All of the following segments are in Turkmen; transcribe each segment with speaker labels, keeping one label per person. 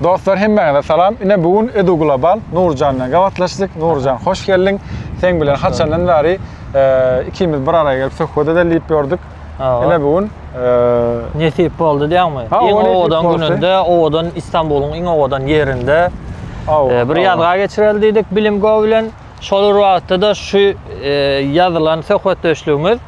Speaker 1: Dostlar hemmeňize salam. Ine bugün Edu Global Nurcan'la gavatlaşdyk. Nurcan, hoş geldin. Sen bilen haçandan beri ikimiz bir araya gelip söhbet edip gördük. Ine bugün
Speaker 2: nesip boldy diýärmi? Iň owadan gününde, owadan İstanbul'un iň owadan yerinde bir ýazga geçirildik bilim gowy bilen. Şol wagtda da şu ýazylan söhbetdeşligimiz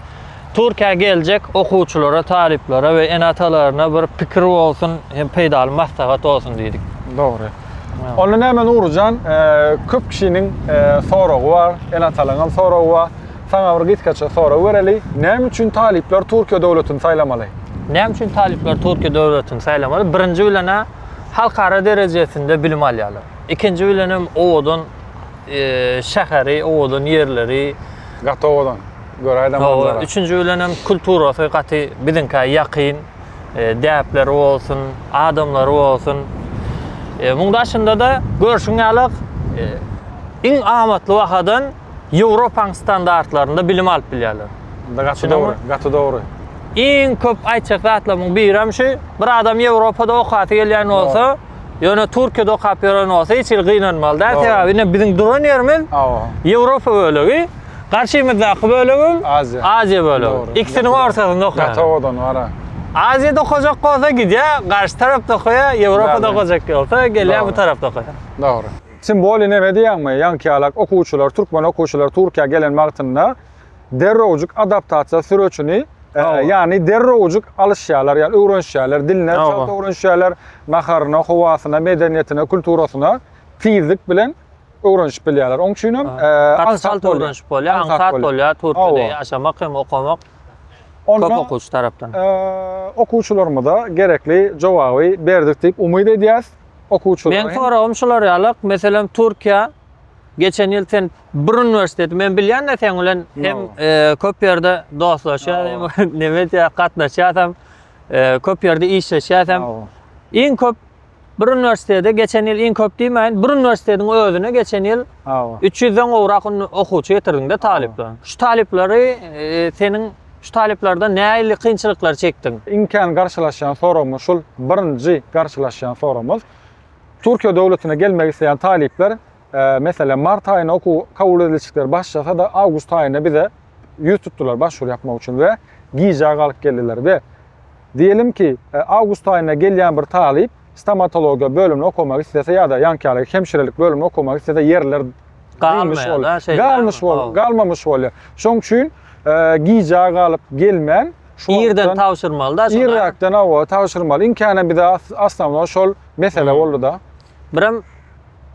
Speaker 2: Türkiýe geljek okuwçylara, taliplere we enatalaryna bir pikir bolsun, hem peýdaly maslahat bolsun diýdik.
Speaker 1: Dogry. Onu näme Nurcan, köp kişiniň soragy bar, enatalaryň soragy bar. Sana bir gitkaça soragy bereli. Näme üçin talipler Türkiýe döwletini saýlamaly?
Speaker 2: Näme üçin talipler Türkiýe döwletini saýlamaly? Birinji bilene halkara derejesinde bilim alýarlar. İkinji bilenem owadan şäheri, owadan yerleri,
Speaker 1: Gatowadan. Göräýden manzara.
Speaker 2: Üçüncü bilenem kulturasy gaty biziňkä ýakyn, däpleri bolsun, adamlary bolsun. Muňdaşynda da görşüň alyk iň amatly wakadan Ýewropaň standartlarynda bilim alyp bilýärler.
Speaker 1: Gato dogry.
Speaker 2: Iň köp aýtjak zatlaryň biri şu, bir adam Ýewropada okaty gelýän bolsa, ýöne Türkiýede okap ýören bolsa hiç gynanmaly da. Sebäbi biziň duran ýerimiz Ýewropa bölegi. Karşımızdaky bölüm Aziya bölümü. İkisinin ortasında okuyor.
Speaker 1: Gatowadan wara.
Speaker 2: Aziyada okuyacak olsa gidiyor, karşı tarafta okuyor, Avrupa'da okuyacak olsa geliyor bu tarafta okuyor.
Speaker 1: Doğru. Simboli näme diýärmi? Ýanky okuwçylar, türkmen okuwçylar Türkiýe gelen wagtynda derrewjik adaptasiýa süreçini, ýani derrewjik alışýarlar, ýani öwrenşýärler, diline çat öwrenşýärler, maharyna, howasyna, medeniýetine, kulturasyna fizik bilen öwrenşip bilýärler. Oň üçin
Speaker 2: ansat öwrenşip bolýar, ansat bolýar, Türkiýede ýaşamak hem okamak köp okuwçy tarapdan.
Speaker 1: Okuwçylarymyza da gerekli jogaby berdik diýip umyd edýäs. Okuwçylar.
Speaker 2: Men soragym şular ýalyk, meselem Türkiýe geçen ýyl sen bir üniversitet men bilýän sen bilen hem köp ýerde dostlaşýar, näme diýär, gatnaşýarsam, köp ýerde işleşýärsam. Iň köp bir üniversitede geçen ýyl iň köp diýmeýin, bir üniversitetiň özüne geçen ýyl 300-den gowrak okuwçy getirdiň-de talipler. Şu talipleri seniň şu taliplerden näýe kynçylyklar çekdiň?
Speaker 1: İmkan garşylaşýan soragymyz şol birinji garşylaşýan soragymyz. Türkiýe döwletine gelmek isleýän talipler mesela mart aýyna okuw kabul edilişikleri başlasa da awgust aýyna bize ýüz tutdular başvuru yapmak üçin we giýjaga alyp geldiler we diýelim ki awgust aýyna gelýän bir talip stomatologiya bölümini okumak istese ýa-da ýanky hemşirelik bölümini okumak istese yerler galmamış bolýar. Şoň üçin giýjaga alyp gelmän
Speaker 2: ýerden tawşyrmaly da.
Speaker 1: Ýerekden tawşyrmaly. İmkana bir de aslında şol mesele boldy da.
Speaker 2: Biram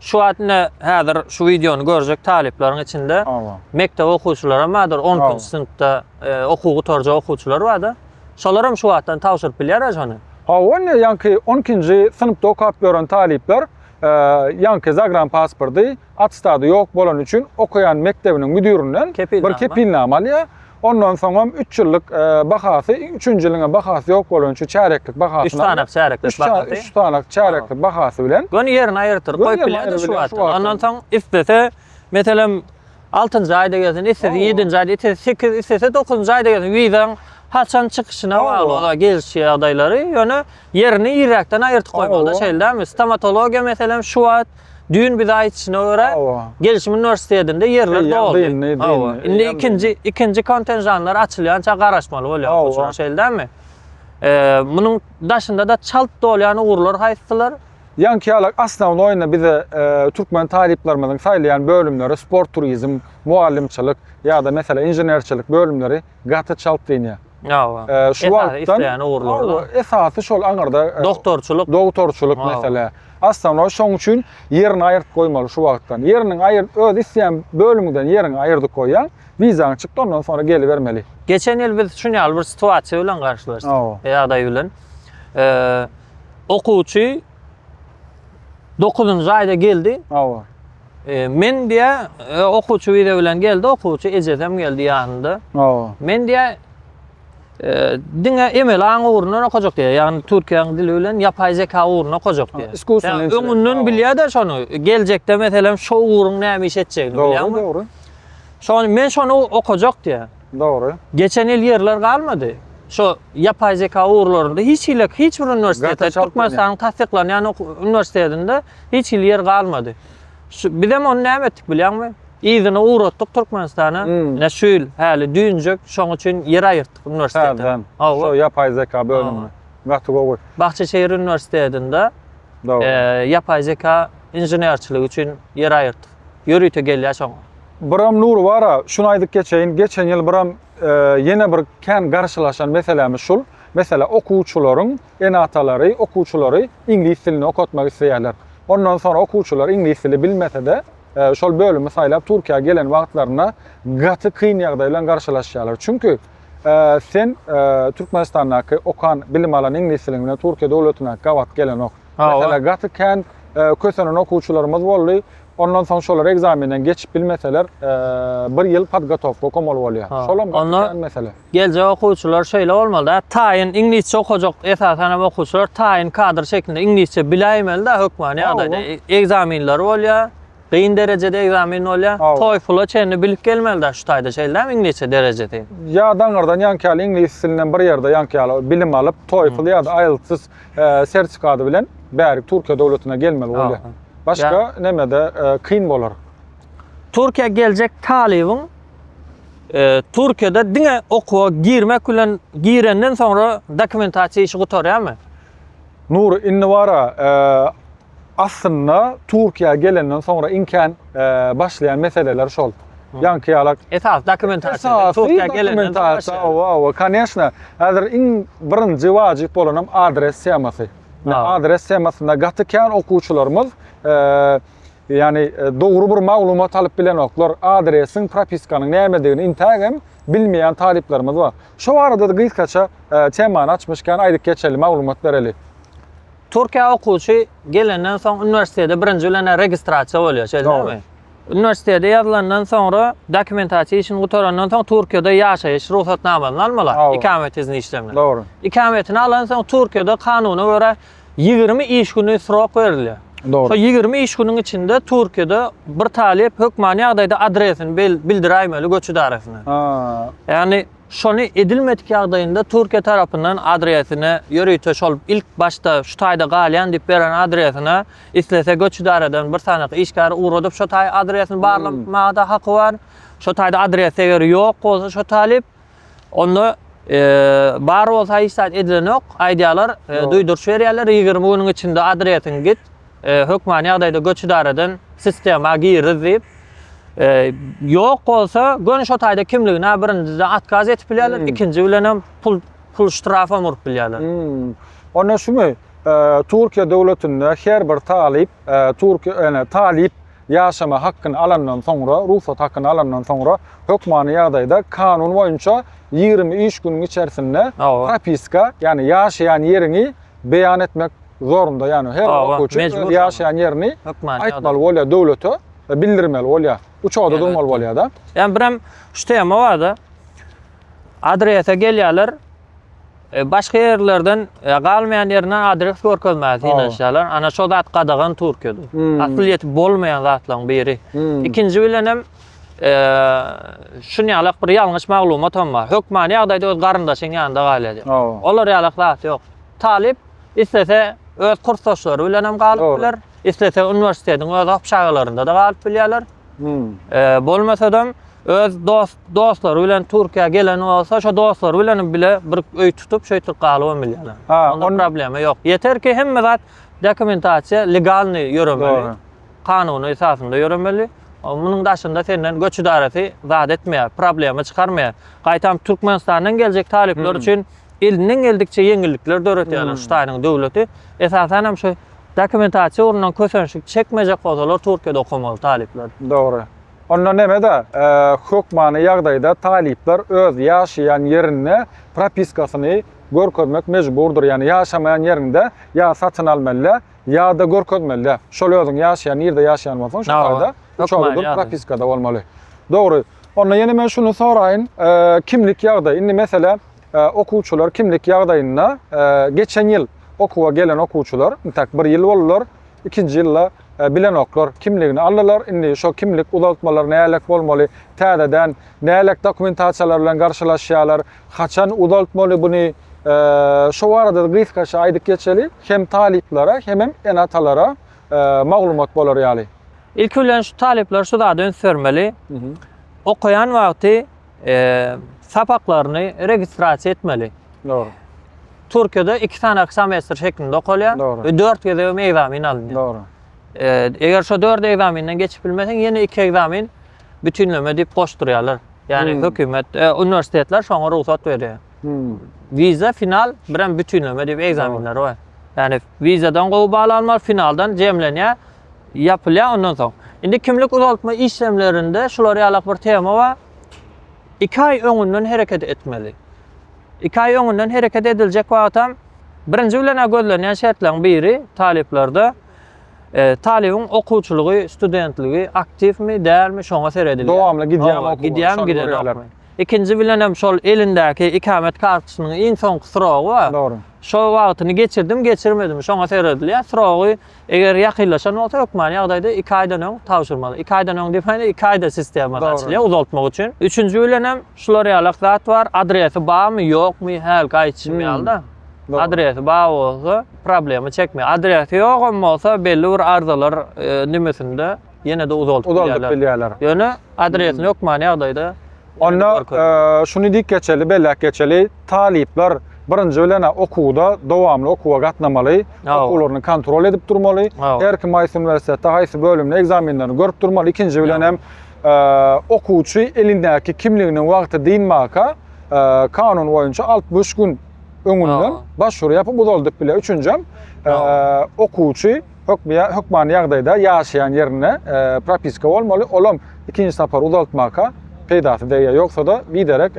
Speaker 2: şu wagtda häzir şu videonu görjek talipleriň içinde mektep okuwçylary madyr 10-njy synpda okuwy torjak okuwçylar bar da. Şolar hem şu wagtdan tawşyryp bilýär jany.
Speaker 1: Onu ýanky 12-nji synpda okap gören talipler ýanky zagran pasporty atestady ýok bolan üçin okuyan mektebiniň müdüründen bir kepilname alýar. Ondan soňra 3 ýyllyk bahasy, 3-nji ýylyň bahasy ýok bolan üçin çäreklik bahasyna
Speaker 2: 3 tanak çäreklik bahasy.
Speaker 1: 3 tanak çäreklik bahasy bilen
Speaker 2: Gönü ýerini aýyrtyr, goýup bilýär şu wagt. Ondan soň istese meselem 6-njy aýda gelsen, istese 7-nji aýda, istese 8, istese 9-njy aýda gelsen, wizaň haçan çykyşyna bagly gelişi ýagdaýlary ýöne ýerini ýerekden aýyrtyp goýmaly da şeýle. Stomatologiya meselem şu wagt düýün bir aýtışyna görä Gelişim Üniversitetinde yerler doldy. Indi ikinji kontenjanlar açylýança garaşmaly bolýar şu şeýledämi? Munyň daşynda da çalt dolýan uğurlar haýsylar.
Speaker 1: Ýanky asnawny oýna bize türkmen taliplerimizin saýlayan bölümleri sport, turizm, muallimçilik ýa-da mesela injenerçilik bölümleri gaty çalt diýär. Şu wagtdan esasy şol aňyrda doktorçuluk mesela. Aslında şoň üçin ýerini aýyrtyp goýmaly şu wagtdan. Ýeriniň öz isleýän bölüminden ýerini aýyrdyp goýýan, wizaň çykdy ondan sonra gelibermeli.
Speaker 2: Geçen ýyl biz şuňal bir situasiýa bilen garşylaşdyk. Ýagdaý bilen. Okuwçy 9-njy aýda geldi. Men diýä okuwçy wiza bilen geldi, okuwçy ejesem geldi ýanynda. Men diýä diňe emel aň uğruna okajak diýär. Ýagny Türkiýanyň dili bilen ýapay zeka uğruna okajak diýär. Öňünden bilýär da şonu. Geljekde meselem şu uğrun näme iş etjegini bilýärmi?
Speaker 1: Doğru.
Speaker 2: Şonu men şonu okajak diýär.
Speaker 1: Doğru.
Speaker 2: Geçen ýyl yerler galmady. şu yapay zeka uğurlarında hiç bir üniversitede
Speaker 1: Gata çalp
Speaker 2: Türkmenistan'ın tasdiklanan üniversitelerinde hiç yer kalmadı. Biz hem onu ne ettik biliyor musun? İzini uğrattık Türkmenistan'a. Ne şu yıl hali düğüncük, şonun için yer ayırttık üniversiteden.
Speaker 1: Şu yapay zeka bölümü. Gata goy.
Speaker 2: Bahçeşehir Üniversitesi'nde yapay zeka injenerçilik için yer ayırttık. Yürüyte geliyor şoň.
Speaker 1: Biram nur bara, şunu aydık geçeyin. Geçen yıl biram yine bir kän garşylaşan meselemiz şul. Mesela okuwçylaryň enatalary, okuwçylary ingliz dilini okutmak isleýärler. Ondan sonra okuwçylar ingliz dili bilmese de şol bölümi saýlap Türkiýe gelen wagtlaryna gaty kyn ýagdaý bilen garşylaşýarlar. Çünkü sen Türkmenistandaky okan bilim alan ingliz dilini bilen Türkiýe döwletine gawat gelen ok. Mesela gaty kän kösenen okuwçylarymız boldy. Ondan sonra şolar egzaminden geçip bilmeseler bir yıl podgotowka okomaly bolýar. Şolam mesele.
Speaker 2: Geljek okuwçylar şeýle bolmaly. Taýin inglizçe okujak esasen okuwçylar taýin kadr şeklinde inglizçe biläýmeli da hökmany ýagdaýda egzaminler bolýar. Kıyın derecede egzamin bolýar. TOEFL çenni bilip gelmeli da şu taýda şeýle inglizçe derecede. Ya daňardan ýankaly ingliz dilinden bir ýerde ýankaly bilim alyp TOEFL ýa-da IELTS sertifikaty bilen bäri Türkiýe döwletine gelmeli bolýar. Başka nemede kıyın bolar. Türkiye gelecek talibin Türkiye'de dine okuwa girmek bilen girenden sonra dokumentasiýa işi gutarýarmy?
Speaker 1: Nur inni wara aslında Türkiye gelenden sonra imkan başlayan meseleler şol. Ýanky
Speaker 2: esas dokumentasiýa Türkiye gelenden
Speaker 1: sonra. Конечно, häzir iň birinji wajyp bolanam adres temasy. Adres temasynda gatykän okuwçylarymız yani doğru bir maglumat alıp bilen oklar adresin propiskanyň nämedigini intägem bilmeýän taliplerimiz var. Şu arada da gysgaça temany açmışken aýdyk geçeli maglumat bereli.
Speaker 2: Türkiýe okuwçy gelenden soň üniversitede birinji bilen registrasiýa bolýar, şeýdimi? Üniversitede ýazylandan sonra dokumentasiýa işini gutarandan soň Türkiýede ýaşaýyş ruhsatnamasyny almalar, ikamet izni işlemler.
Speaker 1: Doğru.
Speaker 2: İkametini alan soň Türkiýede kanuna göre 20 iş günü srok berilýär.
Speaker 1: Doğru.
Speaker 2: So 20 iş günüň içinde Türkiýede bir talip hökmany ýagdaýda adresini bildiräýmeli göçüdarysyna. Yani şonu edilmedik ýagdaýynda Türkiýe tarapyndan adresini ýörüýte şol ilk başta şu taýda galýan diýip beren adresine islese göçüdaradan bir sanaky işgary uradyp şu taý adresini barlamagda haky bar. Şu taýda adrese ýöri ýok bolsa şu talip onu bar bolsa istat edilen ok aýdýarlar duýduruş berýärler 20 günüň içinde adresini git hökmany ýagdaýda göçüdaradan sistema girir diýip ýok bolsa gönüş o taýda kimligine birinjide atkaz etip bilýärler, ikinji bilen pul ştrafa murup bilýärler.
Speaker 1: Onda şumy Türkiýe döwletinde her bir talip Türkiýe talip ýaşama hakkyny alandan soňra, ruhsat hakkyny alandan soňra hökmany ýagdaýda kanun boýunça 20 iş günüň içerisinde propiska, yani ýaşaýan ýerini beýan etmek zorunda. Yani her okuwçy ýaşaýan ýerini aýtmaly bolýar döwlete, bildirmeli bolýar. Uçağda durmaly bolýar da.
Speaker 2: Yani biram şu tema var da adrese gelýärler, başka yerlerden galmayan yerine adres görkezmäti ýaşaýarlar. Ana şo zat gadagan Türkiýede. Asliyeti bolmayan zatlaryň biri. İkinji bilen hem şunu ýalyk bir ýalňyş maglumat bar. Hökmany ýagdaýda öz garyndaşyň ýanynda galýar. Olar ýalyk zat ýok. Talip istese öz kursdaşlary bilen hem galyp biler, istese üniversitetiň öz apşagalarynda da galyp bilýärler. Bolmasa da öz dostlary bilen Türkiýe gelen bolsa, şo dostlary bilen bile bir öý tutup şeýtir galyp bilýärler. Onda problemi ýok. Yeter ki hemme zat dokumentasiýa legalny ýörenmeli. Kanuny esasynda ýörenmeli. Munyň daşynda senden göç idaresi zat etmeýär, problemi çykarmaýar. Gaýtam Türkmenistandan geljek talipler üçin elinden geldikçe ýeňillikler döretýärler şu taýynyň döwleti. Esasen hem şu dokumentasiýa urundan kösenşik çekmejek bolsalar Türkiýede okamaly talipler.
Speaker 1: Doğru. Onda nemede hökmany ýagdaýda talipler öz ýaşaýan ýerine propiskasyny görkezmek mejburdur. Yani ýaşamaýan ýerinde ýa satyn almaly, ýa da görkezmeli. Şol özüň ýaşaýan ýerde ýaşaýan bolsaň şu taýda uçağda propiskada bolmaly. Doğru. Onda ýene men şunu soraýyn, kimlik ýagdaý. Indi mesela okuwçylar kimlik ýagdaýynda geçen ýyl okuwa gelen okuwçylar, bir ýyl bolurlar, ikinci ýylla bilen oklar kimligini alırlar. Indi şo kimlik uzaltmalar nälik bolmaly, täzeden nälik dokumentasiýalar bilen garşylaşýarlar, haçan uzaltmaly buny şo arada gysgaça aýdyp geçeli hem taliplere hem enatalara maglumat bolar ýaly.
Speaker 2: İlk bilen şu talipler şu da önsörmeli. Okuyan wagty sapaklaryny registrasiýa etmeli.
Speaker 1: Doğru.
Speaker 2: Türkiýede 2 tane semestr şeklinde okulýar we 4 ýyl egzamin alınýar.
Speaker 1: Doğru.
Speaker 2: Eger şo 4 egzaminden geçip bilmeseň ýene 2 egzamin bütünleme dip goşdurýarlar. Yani hökümet, üniversitetler şoňa ruhsat berýär. Viza, final, bilen bütünleme dip egzaminler var. Yani vizadan gowy bağlanmalar, finaldan jemlenýär, yapılýar ondan soň. Indi kimlik uzaltma işlemlerinde şulara ýalyk bir tema var. 2 ay öňünden hereket etmeli. 2 ay öňünden hereket ediljek wagtam birinji bilen gözlenýän şertlerden biri taliplerde talibiň okuwçylygy, studentligi aktifmi, dälmi şoňa seredilýär.
Speaker 1: Dowamly gidýän
Speaker 2: okuwar. İkinji bilen hem şol elindäki ikamet kartysynyň iň soňky syragy bar.
Speaker 1: Doğru.
Speaker 2: Şo wagtyny geçirdim, geçirmedim. Şoňa seredilýär. Syragy eger ýakynlaşan bolsa hökmany ýagdaýda 2 aýdan öň tapşyrmaly. 2 aýdan öň diýip 2 aýda sistema açylýar uzaltmak üçin. Üçüncü bilen hem şulara ýalyk zat bar. Adresy barmy, ýokmy, häl gaýtşymýar-da. Adresy bar bolsa problemy çekmeýär. Adresy ýok bolsa belli bir arzalar nimesinde ýene de uzaltyp
Speaker 1: bilýärler.
Speaker 2: Ýöne adresini hökmany ýagdaýda
Speaker 1: onda şunu dik geçeli, bellek geçeli talipler birinci bilen okuwda dowamly okuwa gatnamaly, okuwlaryny kontrol edip durmaly. Her kim haýsy üniversitetde haýsy bölümde egzaminlerini görüp durmaly. İkinji bilen hem okuwçy elindäki kimliginiň wagty diýilmäka kanun boýunça 60 gün öňünden başvuru ýapyp uzaldyp bile. Üçüncü okuwçy hökmany ýagdaýda ýaşaýan ýerine propiska bolmaly. Olam ikinji sapar uzaltmaka peýdasy diýär, ýoksa da giderek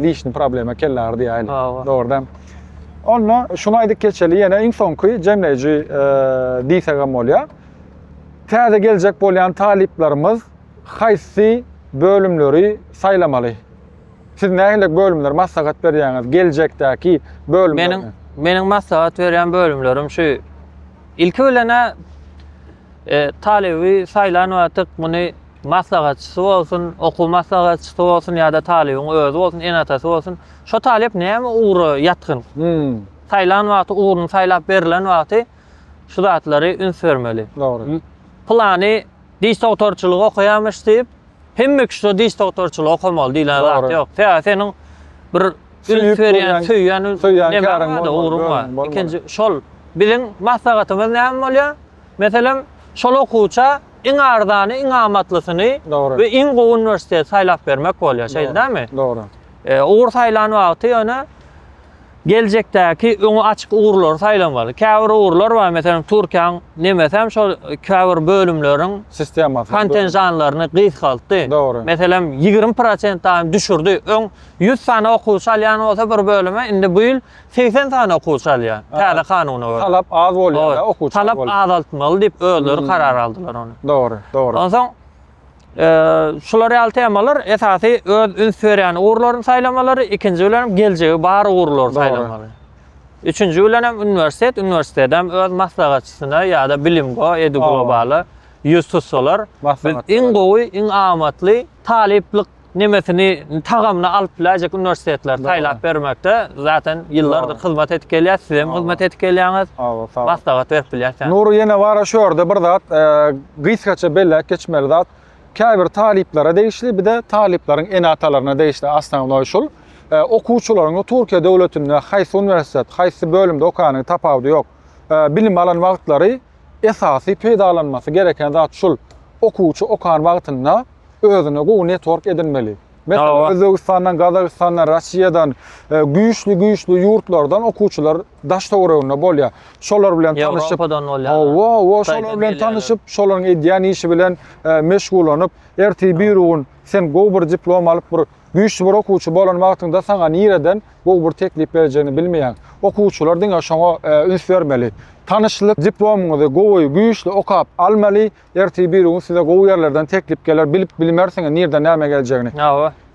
Speaker 1: lišni problema keller diýär. Doğrudan. Onda şunu aýdyp geçeli ýene iň soňky jemleýiji diýsegem bolýar. Täze geljek bolýan taliplerimiz haýsy bölümleri saýlamaly? Siz nähili bölümler maslahat berýäňiz geljekdäki bölümler?
Speaker 2: Meniň maslahat berýän bölümlerim şu. Ilki bilene talibi saýlan wagtyk muny maslahatçysy bolsun, okuw maslahatçysy bolsun ýa-da talibiň özü bolsun, enatasy bolsun. Şo talip näme uğru ýatkyn? Saýlan wagty uğruny saýlap berilen wagty şu zatlary üns bermeli.
Speaker 1: Doğru.
Speaker 2: Plany diş doktorçylygy okuýarmyş diýip hemme kişi diş doktorçylygy okamaly diýilen zat ýok. Seniň bir üns berýän, söýýän uğrun bar. Ikinji şol biziň maslahatymyz näme bolýar? Meselem şol okuwça iň arzany, iň amatlysyny we iň gowy üniversitet saýlap bermek bolýar, şeýdämi?
Speaker 1: Doğru.
Speaker 2: Uğur saýlan wagty ýöne geljekdäki öňü açyk uğurlar saýlanmaly. Käbir uğurlar bar, meselem Türkiýanyň nemesem şol käbir bölümleriň
Speaker 1: sistemasy,
Speaker 2: kontenjanlaryny gysgaltdy.
Speaker 1: Doğru.
Speaker 2: Meselem 20% taýym düşürdi. Öň 100 sany okuwçy alýan bolsa bir bölüme indi bu ýyl 80 sany okuwçy alýar. Täze kanuny bar.
Speaker 1: Talap az bolýar, okuwçy
Speaker 2: talap azaltmaly diýip özleri karar aldylar onu.
Speaker 1: Doğru, doğru.
Speaker 2: Ondan şular ýaly temalar esasy öz üns berýän uğurlaryny saýlamalary, ikinji bilen geljegi bar uğurlar saýlamaly. Üçüncü bilen hem üniversiteden öz maslahatçysyna ýa-da bilimgo, eduglobaly ýüz tutsalar, iň gowy, iň amatly taliplik nemesini tagamna alyp biläjek üniversitetler saýlap bermekde zaten ýyllardyr hyzmat edip gelýär, siz hem hyzmat edip gelýäňiz. Maslahat berip bilýärsiň.
Speaker 1: Nuru ýene bara şu ýerde bir zat gysgaça bellek geçmeli zat. Käbir taliplere değişli, bir de talipleriň enatalaryna değişli aslan şol. Okuwçylaryň Türkiýe döwletinde haýsy üniversitet, haýsy bölümde okanyny tapawdy ýok. Bilim alan wagtlary esasy peýdalanmasy gereken zat şol. Okuwçy okan wagtynda özüne gowy network edinmeli. Mesela Özbekistandan, Kazakistandan, Russiýadan güýçli ýurtlardan okuwçylar daş töwereginde bolýar. Şolar bilen tanyşyp, şolar bilen tanyşyp, şolaryň edýän işi bilen meşgullanyp, erti bir gün sen gowy bir diplom alyp bir güýçli bir okuwçy bolan wagtynda saňa nireden gowy bir teklip berjegini bilmeýän okuwçylar diňe şoňa üns bermeli. Tanışlyk diplomuňyzy gowy güýçli okap almaly, erti bir gün size gowy ýerlerden teklip geler, bilip bilmersiňiz nirden näme geljegini.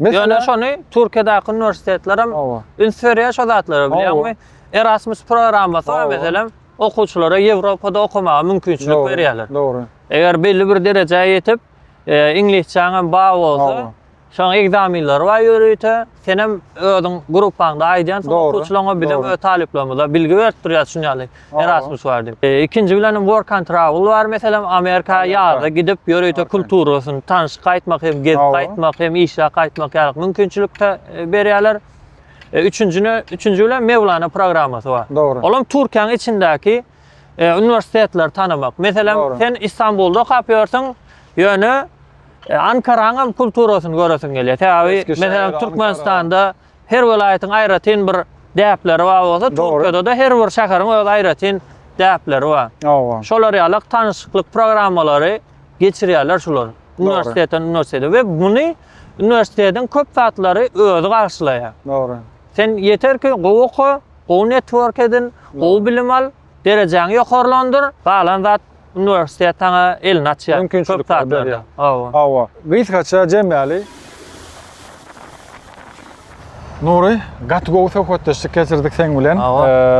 Speaker 2: Ýöne şonu Türkiýedäki üniversitetler hem üns berýär şo zatlary bilýärmi? Erasmus programmasy meselem okuwçylara Ýewropada okumaga mümkinçilik berýärler.
Speaker 1: Doğru.
Speaker 2: Eger belli bir derejeye yetip İnglisçeňe baý bolsa, şoň egzaminler var ýörüýte, senem özüň grupaňda aýdýan okuwçylaryňa bilen öz taliplerimize bilgi berýär şunýaly. Erasmus var diýip. Ikinji bilen work and travel var. Meselem Amerika ýazda gidip ýörüýte kulturasyny tanyşyp gaýtmak hem gezip gaýtmak hem işe gaýtmak ýaly mümkinçilik berýärler. Üçüncü bilen Mevlana programmasy var.
Speaker 1: Doğru.
Speaker 2: Olam Türkiýanyň içindäki üniversitetler tanımak. Mesela sen İstanbul'da kapıyorsun, yönü Ankara'nın kulturasyny göresin gelýär. Tabi mesela Türkmenistan'da her vilayetin aýratyn bir däpleri var bolsa, Türkiýede de her bir şäherin öz aýratyn däpleri var. Şolar ýaly tanışyklyk programmalary geçirýärler şolar. Üniversitede ve bunu üniversiteden köp zatlary özü garşylaýar.
Speaker 1: Doğru.
Speaker 2: Sen yeter ki oku, network edin, bilim al, derejaňy ýokarlandyr, balan zat üniversitet taňa elini açýar.
Speaker 1: Mümkinçilik berýär. Awa. Gysgaça jemmäli Nuri, gat gowy söhbetleşdik geçirdik sen bilen.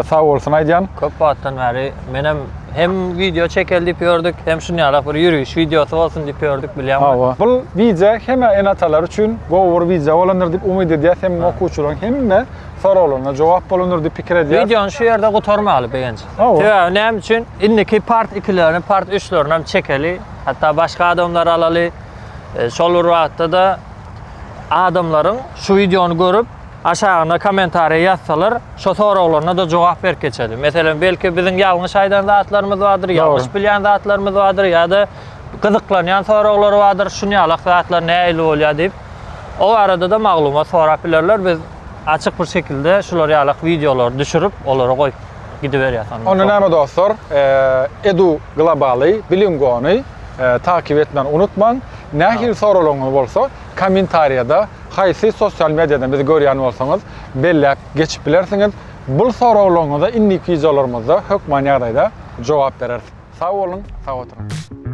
Speaker 1: Sağ bolsun aýdýan.
Speaker 2: Köp wagtdan beri menem hem video çekel diýip ýördük, hem şunýaly bir ýürüýüş videosy bolsun diýip ýördük bilýärmi?
Speaker 1: Bul video hemme enatalar üçin gowy video bolandyr diýip umyt edýär. Hem okuwçylaryň hemme soralarına jogap bolandyr diýip pikir edýär.
Speaker 2: Videony şu ýerde gotarmaly begenç. Näme üçin? Indiki part 2'lerini, part 3'lerini çekeli, hatta başga adamlar alaly. Şol wagtda da adamlaryň şu videony görüp aşağına komentariýa ýazsalar, şo soralarına da jogap berip geçeli. Meselem belki biziň ýalňyş aýdan zatlarymyz bardyr, ýalňyş bilýän zatlarymyz bardyr, ýa-da gyzyklanýan soralar bardyr, şunýaly zatlar näýli bolýar diýip. O arada da maglumat sorap bilerler. Biz açık bir şekilde şular ýaly videolar düşürüp olara goýup gidiberýär.
Speaker 1: Onu näme dostlar? Edu Globally Bilingony takip etmeni unutmaň. Nähil soralaryňyz bolsa kommentariýada haýsy sosial mediadan bizi görýän bolsaňyz belläp geçip bilersiňiz. Bu soralaryňyza indiki videolarymyzda hökmen ýagdaýda jogap berersiz. Sag bolun, sag oturuň.